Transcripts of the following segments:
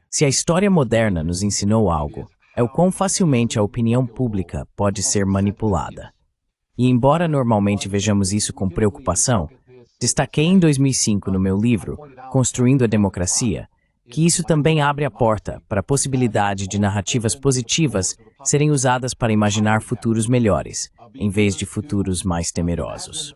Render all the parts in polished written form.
Se a história moderna nos ensinou algo, é o quão facilmente a opinião pública pode ser manipulada. E embora normalmente vejamos isso com preocupação, destaquei em 2005 no meu livro, Construindo a Democracia, que isso também abre a porta para a possibilidade de narrativas positivas serem usadas para imaginar futuros melhores, em vez de futuros mais temerosos.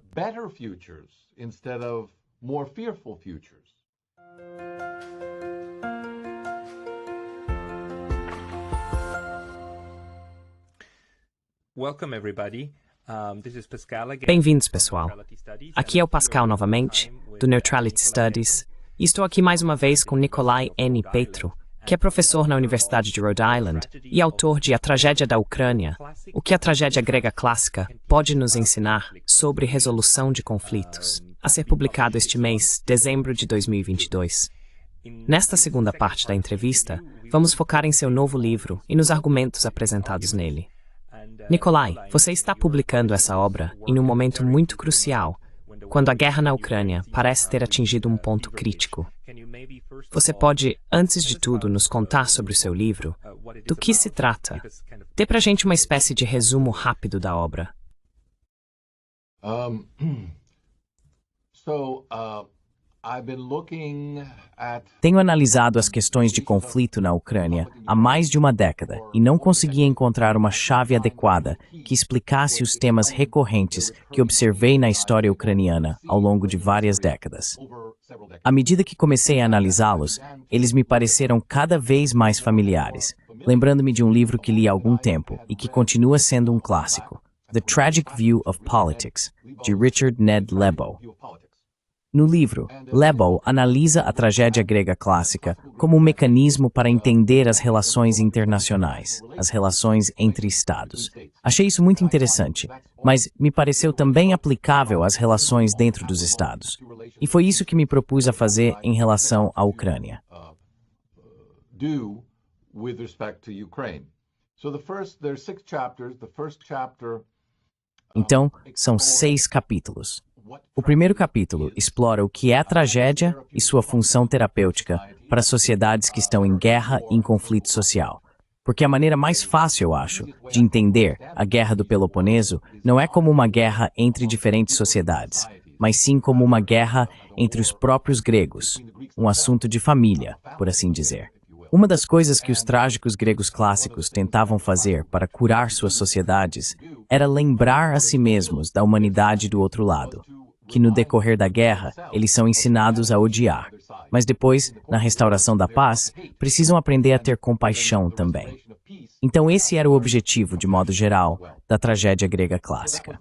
Bem-vindos, pessoal. Aqui é o Pascal novamente, do Neutrality Studies, e estou aqui mais uma vez com Nikolai N. Petro, que é professor na Universidade de Rhode Island e autor de A Tragédia da Ucrânia, o que a tragédia grega clássica pode nos ensinar sobre resolução de conflitos, a ser publicado este mês, dezembro de 2022. Nesta segunda parte da entrevista, vamos focar em seu novo livro e nos argumentos apresentados nele. Nikolai, você está publicando essa obra em um momento muito crucial, quando a guerra na Ucrânia parece ter atingido um ponto crítico. Você pode, antes de tudo, nos contar sobre o seu livro? Do que se trata? Dê pra gente uma espécie de resumo rápido da obra. Tenho analisado as questões de conflito na Ucrânia há mais de uma década e não conseguia encontrar uma chave adequada que explicasse os temas recorrentes que observei na história ucraniana ao longo de várias décadas. À medida que comecei a analisá-los, eles me pareceram cada vez mais familiares, lembrando-me de um livro que li há algum tempo e que continua sendo um clássico, The Tragic View of Politics, de Richard Ned Lebow. No livro, Lebow analisa a tragédia grega clássica como um mecanismo para entender as relações internacionais, as relações entre estados. Achei isso muito interessante, mas me pareceu também aplicável às relações dentro dos estados. E foi isso que me propus a fazer em relação à Ucrânia. Então, são 6 capítulos. O primeiro capítulo explora o que é a tragédia e sua função terapêutica para sociedades que estão em guerra e em conflito social. Porque a maneira mais fácil, eu acho, de entender a Guerra do Peloponeso não é como uma guerra entre diferentes sociedades, mas sim como uma guerra entre os próprios gregos, um assunto de família, por assim dizer. Uma das coisas que os trágicos gregos clássicos tentavam fazer para curar suas sociedades era lembrar a si mesmos da humanidade do outro lado, que no decorrer da guerra eles são ensinados a odiar, mas depois, na restauração da paz, precisam aprender a ter compaixão também. Então esse era o objetivo, de modo geral, da tragédia grega clássica.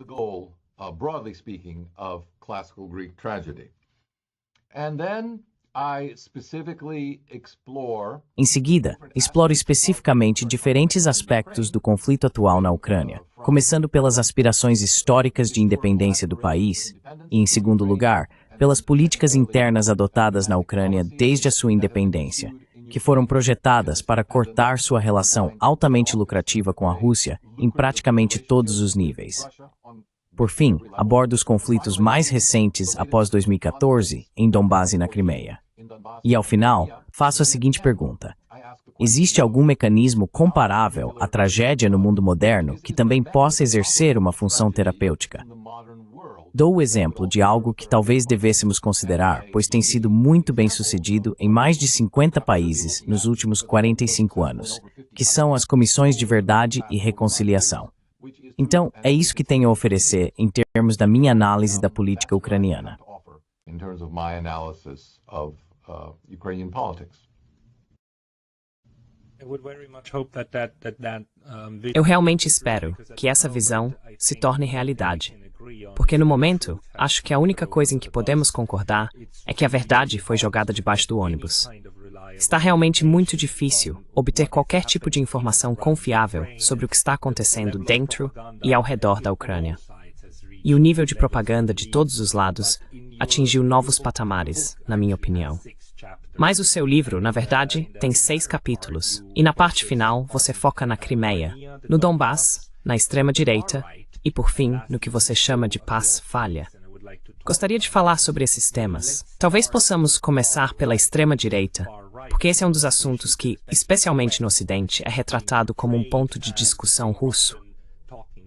Em seguida, exploro especificamente diferentes aspectos do conflito atual na Ucrânia, começando pelas aspirações históricas de independência do país e, em segundo lugar, pelas políticas internas adotadas na Ucrânia desde a sua independência, que foram projetadas para cortar sua relação altamente lucrativa com a Rússia em praticamente todos os níveis. Por fim, abordo os conflitos mais recentes após 2014 em Donbás e na Crimeia. E, ao final, faço a seguinte pergunta. Existe algum mecanismo comparável à tragédia no mundo moderno que também possa exercer uma função terapêutica? Dou o exemplo de algo que talvez devêssemos considerar, pois tem sido muito bem sucedido em mais de 50 países nos últimos 45 anos, que são as comissões de verdade e reconciliação. Então, é isso que tenho a oferecer em termos da minha análise da política ucraniana. Eu realmente espero que essa visão se torne realidade, porque no momento, acho que a única coisa em que podemos concordar é que a verdade foi jogada debaixo do ônibus. Está realmente muito difícil obter qualquer tipo de informação confiável sobre o que está acontecendo dentro e ao redor da Ucrânia. E o nível de propaganda de todos os lados atingiu novos patamares, na minha opinião. Mas o seu livro, na verdade, tem 6 capítulos, e na parte final você foca na Crimeia, no Donbás, na extrema-direita e, por fim, no que você chama de paz falha. Gostaria de falar sobre esses temas. Talvez possamos começar pela extrema-direita, porque esse é um dos assuntos que, especialmente no Ocidente, é retratado como um ponto de discussão russo.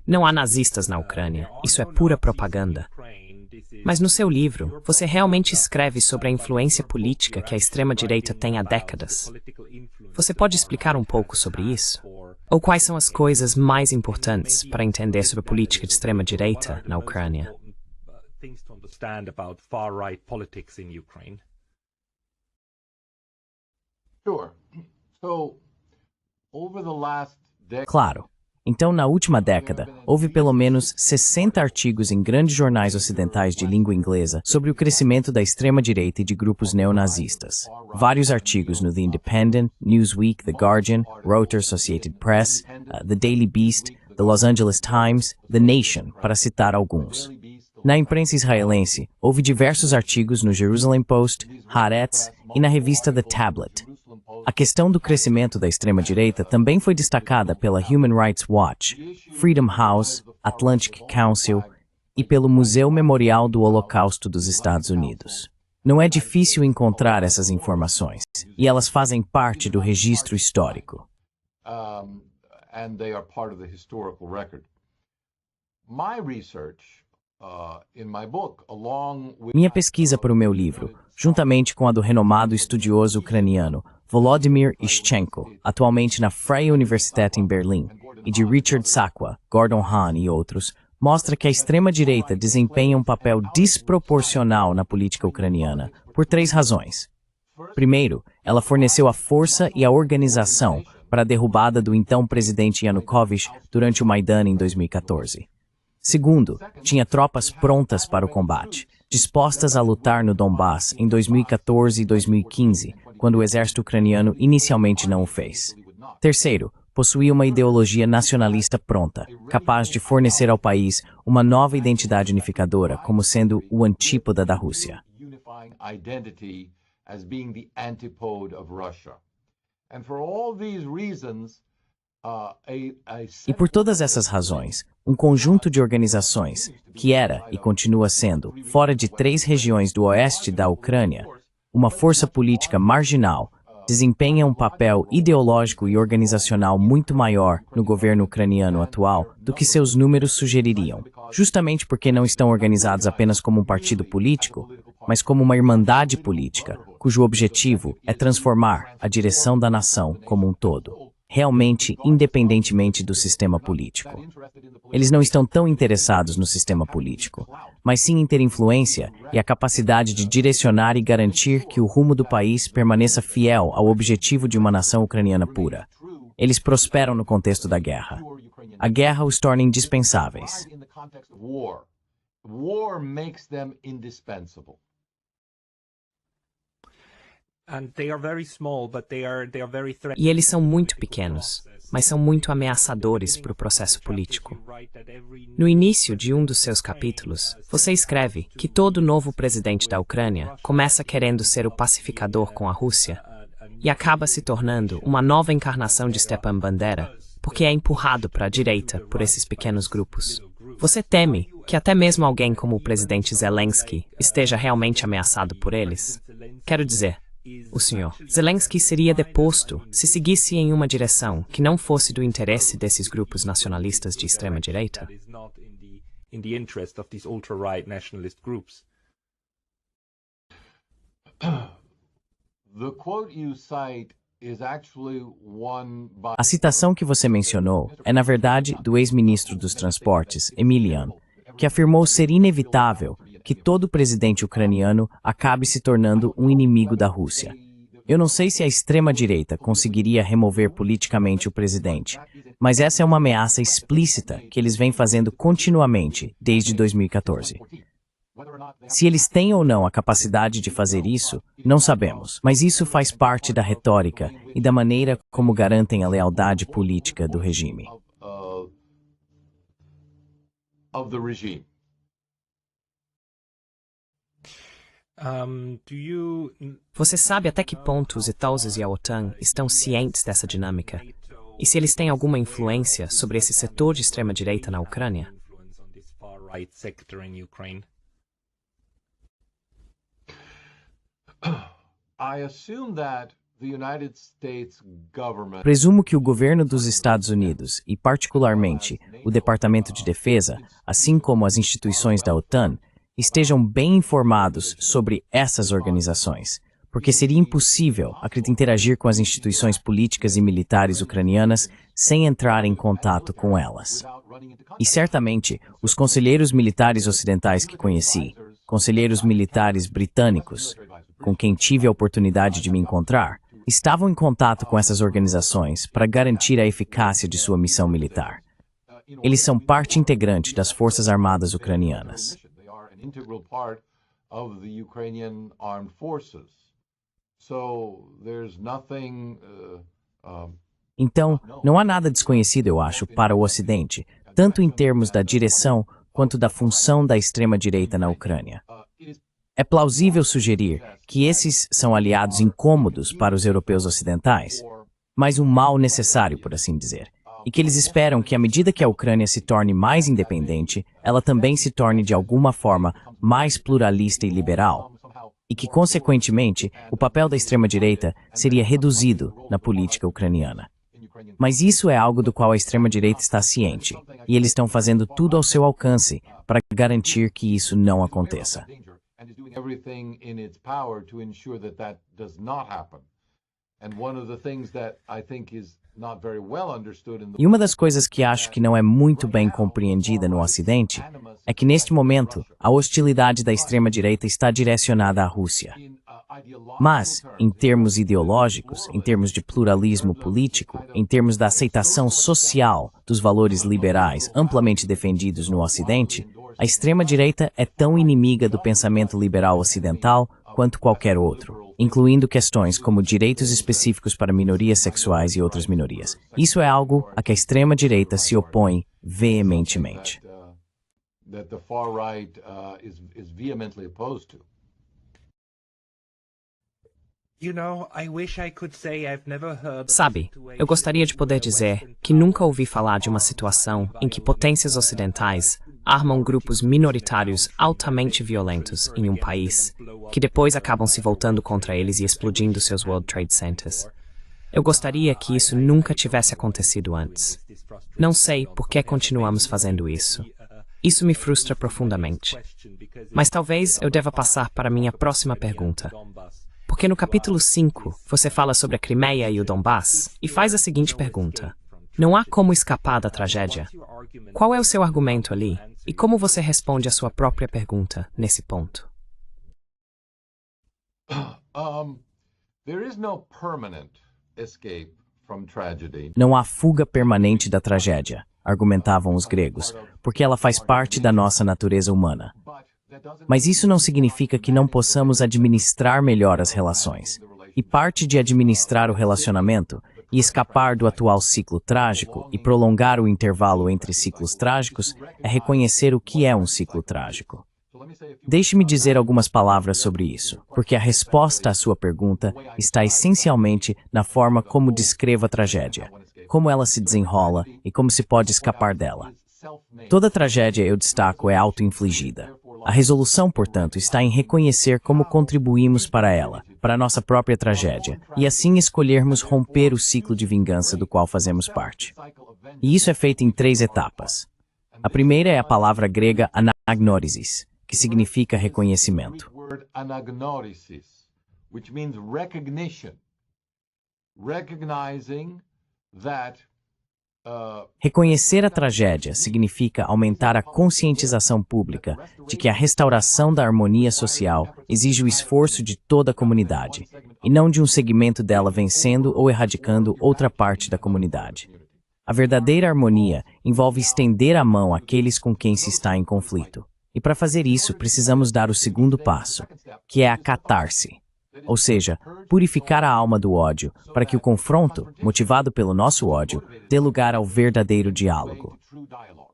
Não há nazistas na Ucrânia, isso é pura propaganda. Mas no seu livro, você realmente escreve sobre a influência política que a extrema-direita tem há décadas. Você pode explicar um pouco sobre isso? Ou quais são as coisas mais importantes para entender sobre a política de extrema-direita na Ucrânia? Claro. Então, na última década, houve pelo menos 60 artigos em grandes jornais ocidentais de língua inglesa sobre o crescimento da extrema-direita e de grupos neonazistas. Vários artigos no The Independent, Newsweek, The Guardian, Reuters, Associated Press, The Daily Beast, The Los Angeles Times, The Nation, para citar alguns. Na imprensa israelense, houve diversos artigos no Jerusalem Post, Haaretz e na revista The Tablet. A questão do crescimento da extrema-direita também foi destacada pela Human Rights Watch, Freedom House, Atlantic Council e pelo Museu Memorial do Holocausto dos Estados Unidos. Não é difícil encontrar essas informações, e elas fazem parte do registro histórico. Minha pesquisa para o meu livro, juntamente com a do renomado estudioso ucraniano Volodymyr Ishchenko, atualmente na Freie Universität em Berlim, e de Richard Sakwa, Gordon Hahn e outros, mostra que a extrema-direita desempenha um papel desproporcional na política ucraniana, por 3 razões. Primeiro, ela forneceu a força e a organização para a derrubada do então presidente Yanukovych durante o Maidan em 2014. Segundo, tinha tropas prontas para o combate, dispostas a lutar no Donbass em 2014 e 2015, quando o exército ucraniano inicialmente não o fez. Terceiro, possuía uma ideologia nacionalista pronta, capaz de fornecer ao país uma nova identidade unificadora, como sendo o antípoda da Rússia. E por todas essas razões, um conjunto de organizações, que era e continua sendo, fora de 3 regiões do oeste da Ucrânia, uma força política marginal, desempenha um papel ideológico e organizacional muito maior no governo ucraniano atual do que seus números sugeririam, justamente porque não estão organizados apenas como um partido político, mas como uma irmandade política, cujo objetivo é transformar a direção da nação como um todo, realmente independentemente do sistema político. Eles não estão tão interessados no sistema político, mas sim em ter influência e a capacidade de direcionar e garantir que o rumo do país permaneça fiel ao objetivo de uma nação ucraniana pura. Eles prosperam no contexto da guerra. A guerra os torna indispensáveis. E eles são muito pequenos, mas são muito ameaçadores para o processo político. No início de um dos seus capítulos, você escreve que todo novo presidente da Ucrânia começa querendo ser o pacificador com a Rússia e acaba se tornando uma nova encarnação de Stepan Bandera, porque é empurrado para a direita por esses pequenos grupos. Você teme que até mesmo alguém como o presidente Zelensky esteja realmente ameaçado por eles? Quero dizer, o senhor Zelensky seria deposto se seguisse em uma direção que não fosse do interesse desses grupos nacionalistas de extrema-direita? A citação que você mencionou é, na verdade, do ex-ministro dos Transportes, Emilian, que afirmou ser inevitável que todo presidente ucraniano acabe se tornando um inimigo da Rússia. Eu não sei se a extrema-direita conseguiria remover politicamente o presidente, mas essa é uma ameaça explícita que eles vêm fazendo continuamente desde 2014. Se eles têm ou não a capacidade de fazer isso, não sabemos, mas isso faz parte da retórica e da maneira como garantem a lealdade política do regime. Você sabe até que ponto os Estados e a OTAN estão cientes dessa dinâmica? E se eles têm alguma influência sobre esse setor de extrema-direita na Ucrânia? Presumo que o governo dos Estados Unidos, e particularmente o Departamento de Defesa, assim como as instituições da OTAN, estejam bem informados sobre essas organizações, porque seria impossível interagir com as instituições políticas e militares ucranianas sem entrar em contato com elas. E certamente, os conselheiros militares ocidentais que conheci, conselheiros militares britânicos, com quem tive a oportunidade de me encontrar, estavam em contato com essas organizações para garantir a eficácia de sua missão militar. Eles são parte integrante das Forças Armadas ucranianas. Então, não há nada desconhecido, eu acho, para o Ocidente, tanto em termos da direção quanto da função da extrema-direita na Ucrânia. É plausível sugerir que esses são aliados incômodos para os europeus ocidentais, mas um mal necessário, por assim dizer, e que eles esperam que, à medida que a Ucrânia se torne mais independente, ela também se torne, de alguma forma, mais pluralista e liberal, e que, consequentemente, o papel da extrema-direita seria reduzido na política ucraniana. Mas isso é algo do qual a extrema-direita está ciente, e eles estão fazendo tudo ao seu alcance para garantir que isso não aconteça. E uma das coisas que acho que não é muito bem compreendida no Ocidente é que, neste momento, a hostilidade da extrema-direita está direcionada à Rússia. Mas, em termos ideológicos, em termos de pluralismo político, em termos da aceitação social dos valores liberais amplamente defendidos no Ocidente, a extrema-direita é tão inimiga do pensamento liberal ocidental quanto qualquer outro, incluindo questões como direitos específicos para minorias sexuais e outras minorias. Isso é algo a que a extrema-direita se opõe veementemente. Sabe, eu gostaria de poder dizer que nunca ouvi falar de uma situação em que potências ocidentais armam grupos minoritários altamente violentos em um país, que depois acabam se voltando contra eles e explodindo seus World Trade Centers. Eu gostaria que isso nunca tivesse acontecido antes. Não sei por que continuamos fazendo isso. Isso me frustra profundamente. Mas talvez eu deva passar para a minha próxima pergunta. Porque no capítulo 5, você fala sobre a Crimeia e o Donbass e faz a seguinte pergunta: não há como escapar da tragédia. Qual é o seu argumento ali? E como você responde à sua própria pergunta nesse ponto? Não há fuga permanente da tragédia, argumentavam os gregos, porque ela faz parte da nossa natureza humana. Mas isso não significa que não possamos administrar melhor as relações. E parte de administrar o relacionamento e escapar do atual ciclo trágico e prolongar o intervalo entre ciclos trágicos é reconhecer o que é um ciclo trágico. Deixe-me dizer algumas palavras sobre isso, porque a resposta à sua pergunta está essencialmente na forma como descrevo a tragédia, como ela se desenrola e como se pode escapar dela. Toda tragédia, eu destaco, é auto-infligida. A resolução, portanto, está em reconhecer como contribuímos para ela, para a nossa própria tragédia, e assim escolhermos romper o ciclo de vingança do qual fazemos parte. E isso é feito em 3 etapas. A primeira é a palavra grega anagnórisis, que significa reconhecimento. Reconhecer a tragédia significa aumentar a conscientização pública de que a restauração da harmonia social exige o esforço de toda a comunidade, e não de um segmento dela vencendo ou erradicando outra parte da comunidade. A verdadeira harmonia envolve estender a mão àqueles com quem se está em conflito. E para fazer isso, precisamos dar o segundo passo, que é a catarse. Ou seja, purificar a alma do ódio, para que o confronto, motivado pelo nosso ódio, dê lugar ao verdadeiro diálogo.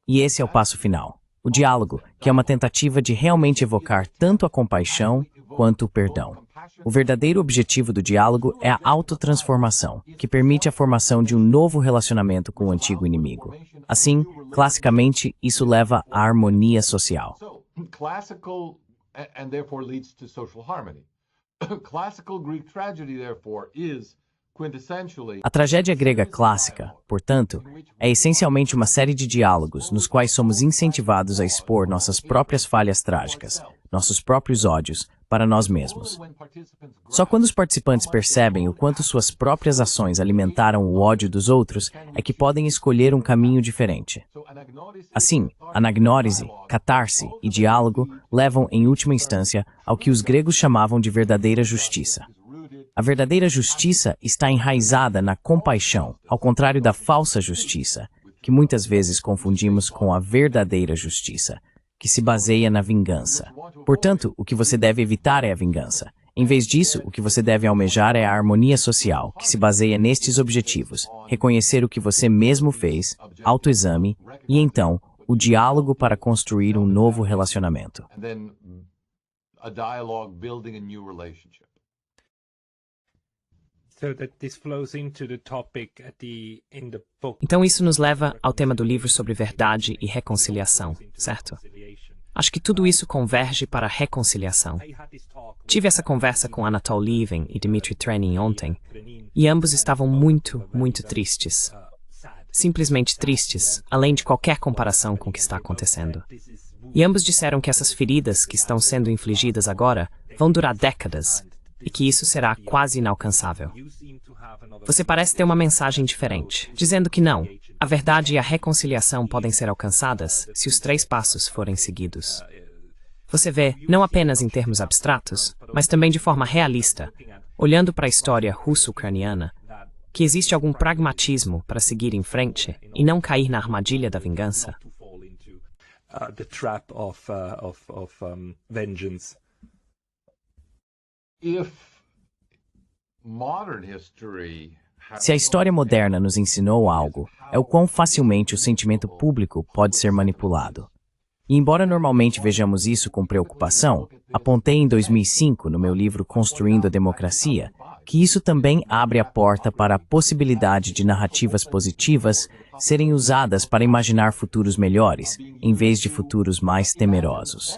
E esse é o passo final. O diálogo, que é uma tentativa de realmente evocar tanto a compaixão quanto o perdão. O verdadeiro objetivo do diálogo é a autotransformação, que permite a formação de um novo relacionamento com o antigo inimigo. Assim, classicamente, isso leva à harmonia social. Classical Greek tragedy, therefore, is quintessentially A tragédia grega clássica, portanto, é essencialmente uma série de diálogos nos quais somos incentivados a expor nossas próprias falhas trágicas, nossos próprios ódios, para nós mesmos. Só quando os participantes percebem o quanto suas próprias ações alimentaram o ódio dos outros é que podem escolher um caminho diferente. Assim, anagnórise, catarse e diálogo levam, em última instância, ao que os gregos chamavam de verdadeira justiça. A verdadeira justiça está enraizada na compaixão, ao contrário da falsa justiça, que muitas vezes confundimos com a verdadeira justiça, que se baseia na vingança. Portanto, o que você deve evitar é a vingança. Em vez disso, o que você deve almejar é a harmonia social, que se baseia nestes objetivos: reconhecer o que você mesmo fez, autoexame e, então, o diálogo para construir um novo relacionamento. and then a dialogue building a new relationship. So that this flows into the topic in the book. Então isso nos leva ao tema do livro sobre verdade e reconciliação, certo? Acho que tudo isso converge para a reconciliação. Tive essa conversa com Anatol Lieven e Dmitry Trenin ontem, e ambos estavam muito, muito tristes. Simplesmente tristes, além de qualquer comparação com o que está acontecendo. E ambos disseram que essas feridas que estão sendo infligidas agora vão durar décadas, e que isso será quase inalcançável. Você parece ter uma mensagem diferente, dizendo que não, a verdade e a reconciliação podem ser alcançadas se os 3 passos forem seguidos. Você vê, não apenas em termos abstratos, mas também de forma realista, olhando para a história russo-ucraniana, que existe algum pragmatismo para seguir em frente e não cair na armadilha da vingança. The trap of vengeance. If modern history Se a história moderna nos ensinou algo, é o quão facilmente o sentimento público pode ser manipulado. E embora normalmente vejamos isso com preocupação, apontei em 2005, no meu livro Construindo a Democracia, que isso também abre a porta para a possibilidade de narrativas positivas serem usadas para imaginar futuros melhores, em vez de futuros mais temerosos.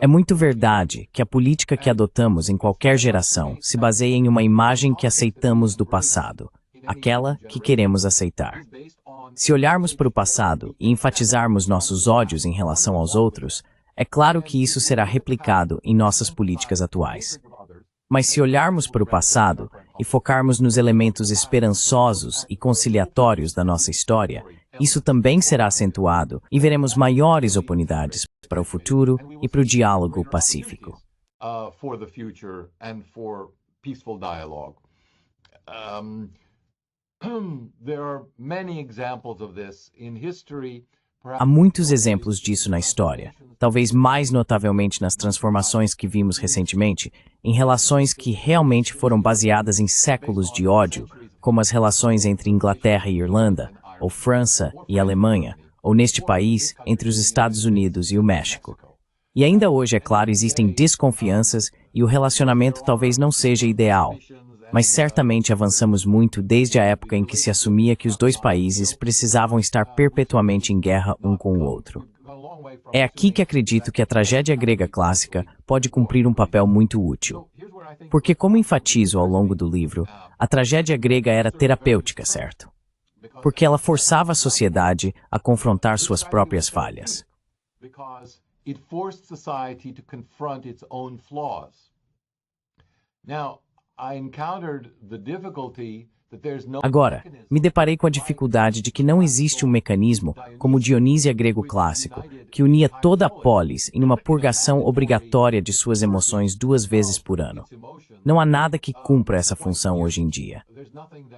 É muito verdade que a política que adotamos em qualquer geração se baseia em uma imagem que aceitamos do passado, aquela que queremos aceitar. Se olharmos para o passado e enfatizarmos nossos ódios em relação aos outros, é claro que isso será replicado em nossas políticas atuais. Mas se olharmos para o passado e focarmos nos elementos esperançosos e conciliatórios da nossa história, isso também será acentuado e veremos maiores oportunidades para o futuro e para o diálogo pacífico. For the future and for peaceful dialogue. There are many examples of this in history. Há muitos exemplos disso na história, talvez mais notavelmente nas transformações que vimos recentemente, em relações que realmente foram baseadas em séculos de ódio, como as relações entre Inglaterra e Irlanda, ou França e Alemanha, ou neste país, entre os Estados Unidos e o México. E ainda hoje, é claro, existem desconfianças e o relacionamento talvez não seja ideal, mas certamente avançamos muito desde a época em que se assumia que os 2 países precisavam estar perpetuamente em guerra um com o outro. É aqui que acredito que a tragédia grega clássica pode cumprir um papel muito útil. Porque, como enfatizo ao longo do livro, a tragédia grega era terapêutica, certo? Porque ela forçava a sociedade a confrontar suas próprias falhas. Because it forced society to confront its own flaws. Now, I encountered the difficulty that there's no Agora, me deparei com a dificuldade de que não existe um mecanismo, como o Dionísia grego clássico, que unia toda a polis em uma purgação obrigatória de suas emoções 2 vezes por ano. Não há nada que cumpra essa função hoje em dia.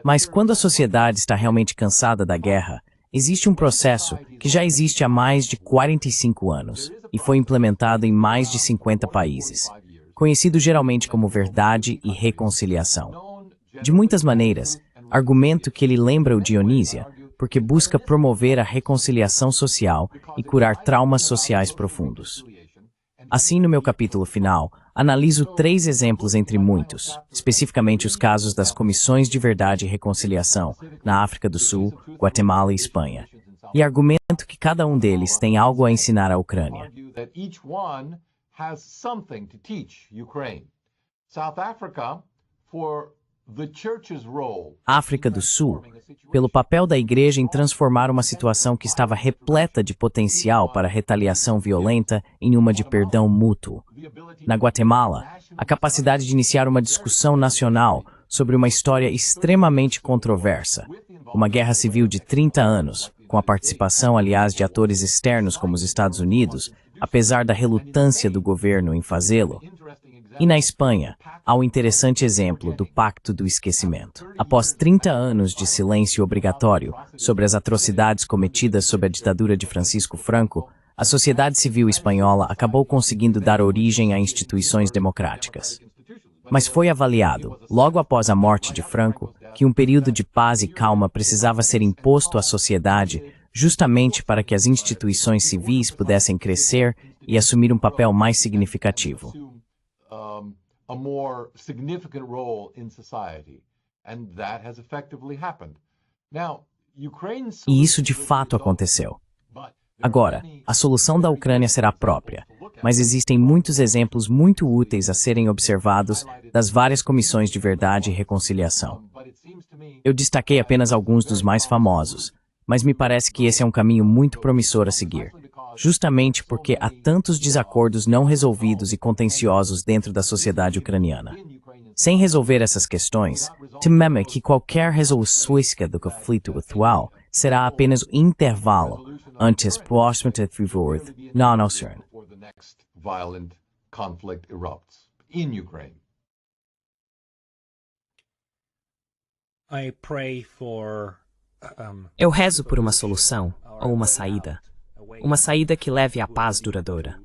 Mas quando a sociedade está realmente cansada da guerra, existe um processo que já existe há mais de 45 anos e foi implementado em mais de 50 países, conhecido geralmente como verdade e reconciliação. De muitas maneiras, argumento que ele lembra o Dionísia, porque busca promover a reconciliação social e curar traumas sociais profundos. Assim, no meu capítulo final, analiso 3 exemplos entre muitos, especificamente os casos das comissões de verdade e reconciliação na África do Sul, Guatemala e Espanha, e argumento que cada um deles tem algo a ensinar à Ucrânia. has something to teach Ukraine. South Africa, for the church's role. África do Sul, pelo papel da Igreja em transformar uma situação que estava repleta de potencial para retaliação violenta em uma de perdão mútuo. Na Guatemala, a capacidade de iniciar uma discussão nacional sobre uma história extremamente controversa, uma guerra civil de 30 anos, com a participação, aliás, de atores externos como os Estados Unidos, apesar da relutância do governo em fazê-lo. E na Espanha, há o interessante exemplo do Pacto do Esquecimento. Após 30 anos de silêncio obrigatório sobre as atrocidades cometidas sob a ditadura de Francisco Franco, a sociedade civil espanhola acabou conseguindo dar origem a instituições democráticas. Mas foi avaliado, logo após a morte de Franco, que um período de paz e calma precisava ser imposto à sociedade justamente para que as instituições civis pudessem crescer e assumir um papel mais significativo. A more significant role in society, and that has effectively happened. Now, Ukraine's E isso de fato aconteceu. Agora, a solução da Ucrânia será própria, mas existem muitos exemplos muito úteis a serem observados das várias comissões de verdade e reconciliação. Eu destaquei apenas alguns dos mais famosos, mas me parece que esse é um caminho muito promissor a seguir, justamente porque há tantos desacordos não resolvidos e contenciosos dentro da sociedade ucraniana. Sem resolver essas questões, tememos que qualquer resolução do conflito atual será apenas um intervalo antes próximo de vigor na ONU. violent conflict erupts in Ukraine. I pray for Eu rezo por uma solução, ou uma saída que leve à paz duradoura.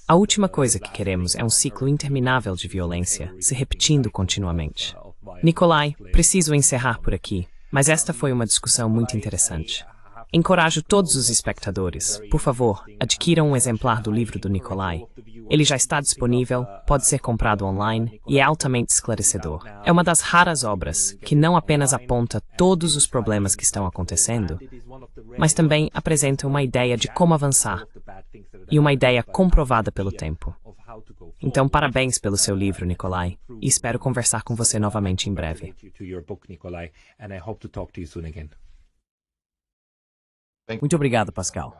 A última coisa que queremos é um ciclo interminável de violência, se repetindo continuamente. Nikolai, preciso encerrar por aqui, mas esta foi uma discussão muito interessante. Encorajo todos os espectadores, por favor, adquiram um exemplar do livro do Nikolai. Ele já está disponível, pode ser comprado online e é altamente esclarecedor. É uma das raras obras que não apenas aponta todos os problemas que estão acontecendo, mas também apresenta uma ideia de como avançar e uma ideia comprovada pelo tempo. Então, parabéns pelo seu livro, Nikolai, e espero conversar com você novamente em breve. Muito obrigado, Pascal.